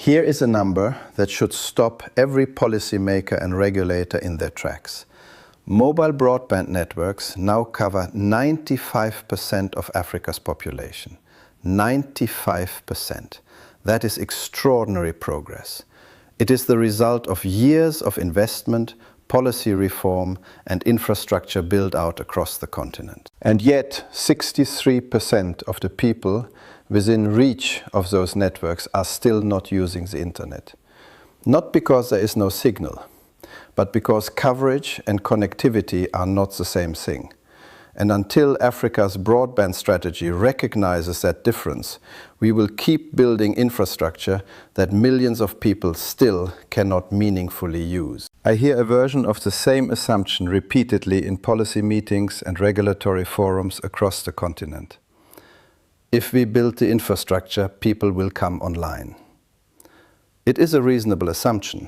Here is a number that should stop every policymaker and regulator in their tracks. Mobile broadband networks now cover 95% of Africa's population. 95%. That is extraordinary progress. It is the result of years of investment, policy reform and infrastructure build-out across the continent. And yet, 63% of the people within reach of those networks are still not using the internet. Not because there is no signal, but because coverage and connectivity are not the same thing. And until Africa's broadband strategy recognizes that difference, we will keep building infrastructure that millions of people still cannot meaningfully use. I hear a version of the same assumption repeatedly in policy meetings and regulatory forums across the continent. If we build the infrastructure, people will come online. It is a reasonable assumption,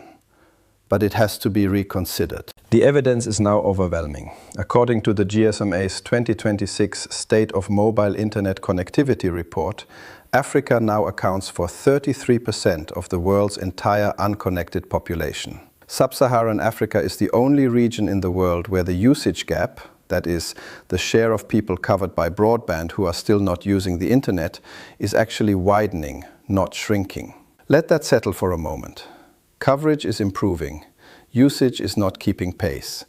but it has to be reconsidered. The evidence is now overwhelming. According to the GSMA's 2026 State of Mobile Internet Connectivity report, Africa now accounts for 33% of the world's entire unconnected population. Sub-Saharan Africa is the only region in the world where the usage gap, that is, the share of people covered by broadband who are still not using the internet, is actually widening, not shrinking. Let that settle for a moment. Coverage is improving. Usage is not keeping pace.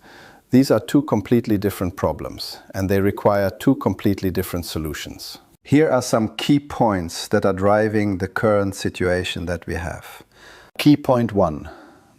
These are two completely different problems, and they require two completely different solutions. Here are some key points that are driving the current situation that we have. Key point 1,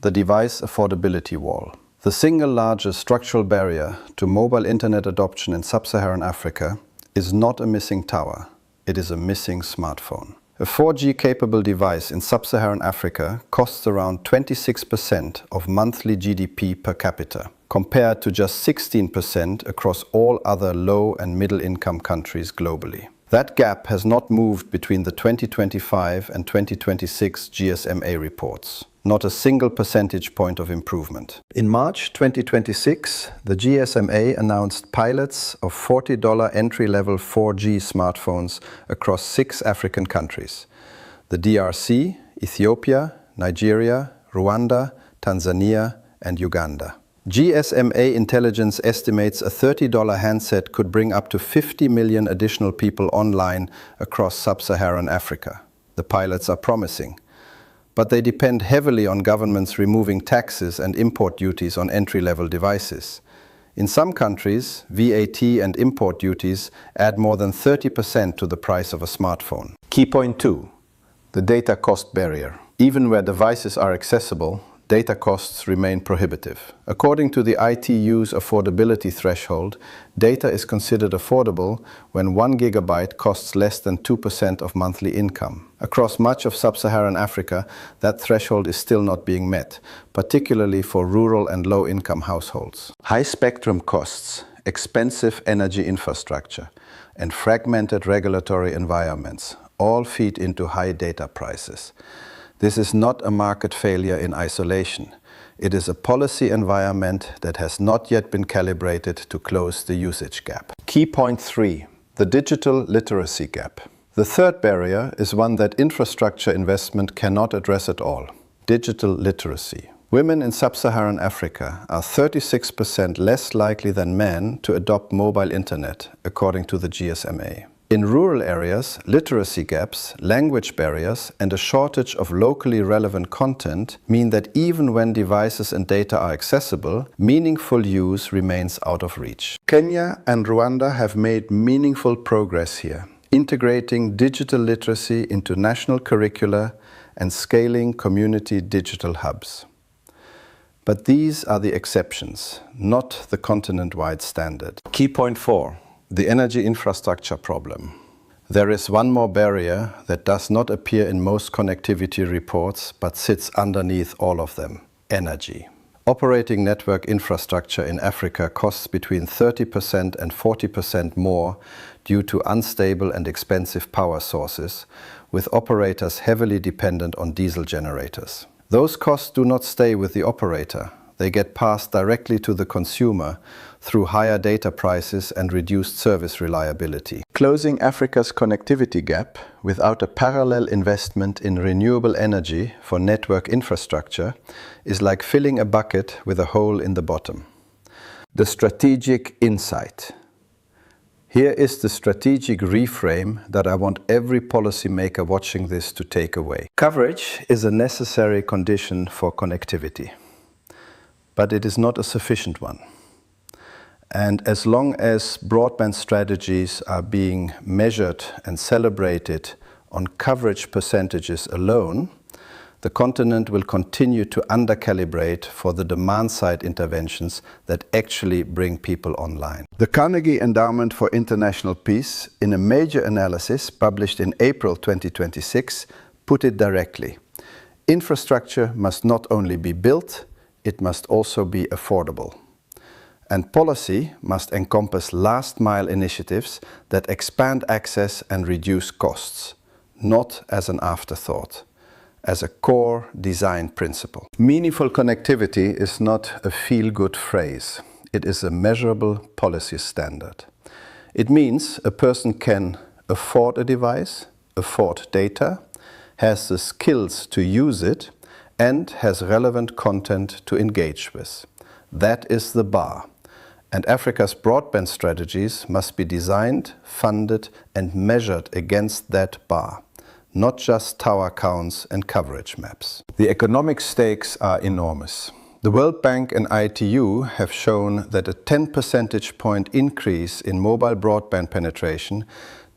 the device affordability wall. The single largest structural barrier to mobile internet adoption in sub-Saharan Africa is not a missing tower, it is a missing smartphone. A 4G-capable device in sub-Saharan Africa costs around 26% of monthly GDP per capita, compared to just 16% across all other low- and middle-income countries globally. That gap has not moved between the 2025 and 2026 GSMA reports. Not a single percentage point of improvement. In March 2026, the GSMA announced pilots of $40 entry-level 4G smartphones across 6 African countries: the DRC, Ethiopia, Nigeria, Rwanda, Tanzania, and Uganda. GSMA Intelligence estimates a $30 handset could bring up to 50 million additional people online across sub-Saharan Africa. The pilots are promising, but they depend heavily on governments removing taxes and import duties on entry-level devices. In some countries, VAT and import duties add more than 30% to the price of a smartphone. Key point 2, the data cost barrier. Even where devices are accessible, data costs remain prohibitive. According to the ITU's affordability threshold, data is considered affordable when 1 gigabyte costs less than 2% of monthly income. Across much of sub-Saharan Africa, that threshold is still not being met, particularly for rural and low-income households. High spectrum costs, expensive energy infrastructure, and fragmented regulatory environments all feed into high data prices. This is not a market failure in isolation. It is a policy environment that has not yet been calibrated to close the usage gap. Key point 3, the digital literacy gap. The third barrier is one that infrastructure investment cannot address at all: digital literacy. Women in sub-Saharan Africa are 36% less likely than men to adopt mobile internet, according to the GSMA. In rural areas, literacy gaps, language barriers, and a shortage of locally relevant content mean that even when devices and data are accessible, meaningful use remains out of reach. Kenya and Rwanda have made meaningful progress here, integrating digital literacy into national curricula and scaling community digital hubs. But these are the exceptions, not the continent-wide standard. Key point 4. The energy infrastructure problem. There is one more barrier that does not appear in most connectivity reports but sits underneath all of them: energy. Operating network infrastructure in Africa costs between 30% and 40% more due to unstable and expensive power sources, with operators heavily dependent on diesel generators. Those costs do not stay with the operator. they get passed directly to the consumer through higher data prices and reduced service reliability. Closing Africa's connectivity gap without a parallel investment in renewable energy for network infrastructure is like filling a bucket with a hole in the bottom. The strategic insight. Here is the strategic reframe that I want every policymaker watching this to take away. Coverage is a necessary condition for connectivity, but it is not a sufficient one. And as long as broadband strategies are being measured and celebrated on coverage percentages alone, the continent will continue to under-calibrate for the demand-side interventions that actually bring people online. The Carnegie Endowment for International Peace, in a major analysis published in April 2026, put it directly. Infrastructure must not only be built, it must also be affordable. And policy must encompass last-mile initiatives that expand access and reduce costs, not as an afterthought, as a core design principle. Meaningful connectivity is not a feel-good phrase. It is a measurable policy standard. It means a person can afford a device, afford data, has the skills to use it, and has relevant content to engage with. That is the bar. And Africa's broadband strategies must be designed, funded, and measured against that bar, not just tower counts and coverage maps. The economic stakes are enormous. The World Bank and ITU have shown that a 10 percentage point increase in mobile broadband penetration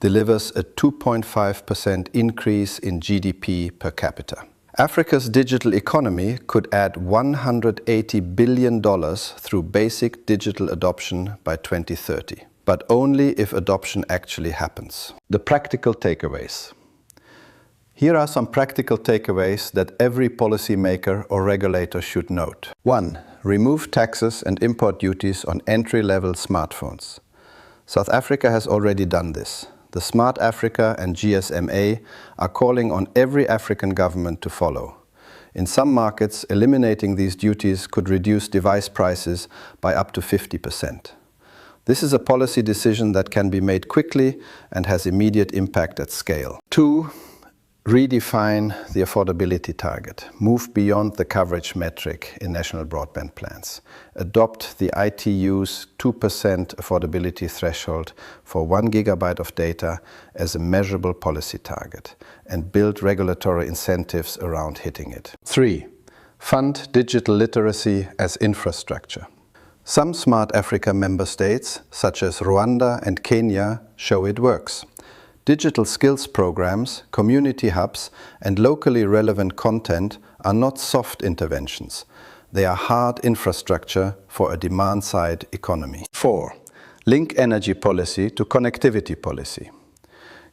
delivers a 2.5% increase in GDP per capita. Africa's digital economy could add $180 billion through basic digital adoption by 2030, but only if adoption actually happens. The practical takeaways. Here are some practical takeaways that every policymaker or regulator should note. 1. Remove taxes and import duties on entry-level smartphones. South Africa has already done this. The Smart Africa and GSMA are calling on every African government to follow. In some markets, eliminating these duties could reduce device prices by up to 50%. This is a policy decision that can be made quickly and has immediate impact at scale. 2. Redefine the affordability target. Move beyond the coverage metric in national broadband plans. Adopt the ITU's 2% affordability threshold for 1 gigabyte of data as a measurable policy target and build regulatory incentives around hitting it. 3. Fund digital literacy as infrastructure. Some Smart Africa member states, such as Rwanda and Kenya, show it works. Digital skills programs, community hubs, and locally relevant content are not soft interventions. They are hard infrastructure for a demand-side economy. 4. Link energy policy to connectivity policy.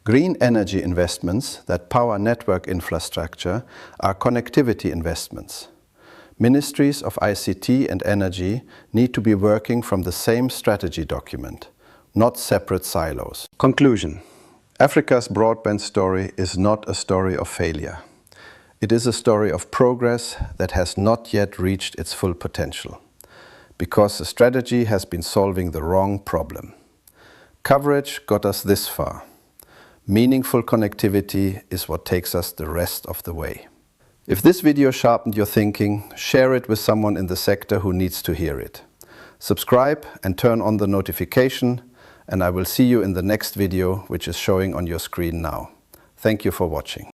Green energy investments that power network infrastructure are connectivity investments. Ministries of ICT and energy need to be working from the same strategy document, not separate silos. Conclusion. Africa's broadband story is not a story of failure. It is a story of progress that has not yet reached its full potential, because the strategy has been solving the wrong problem. Coverage got us this far. Meaningful connectivity is what takes us the rest of the way. If this video sharpened your thinking, share it with someone in the sector who needs to hear it. Subscribe and turn on the notification, and I will see you in the next video, which is showing on your screen now. Thank you for watching.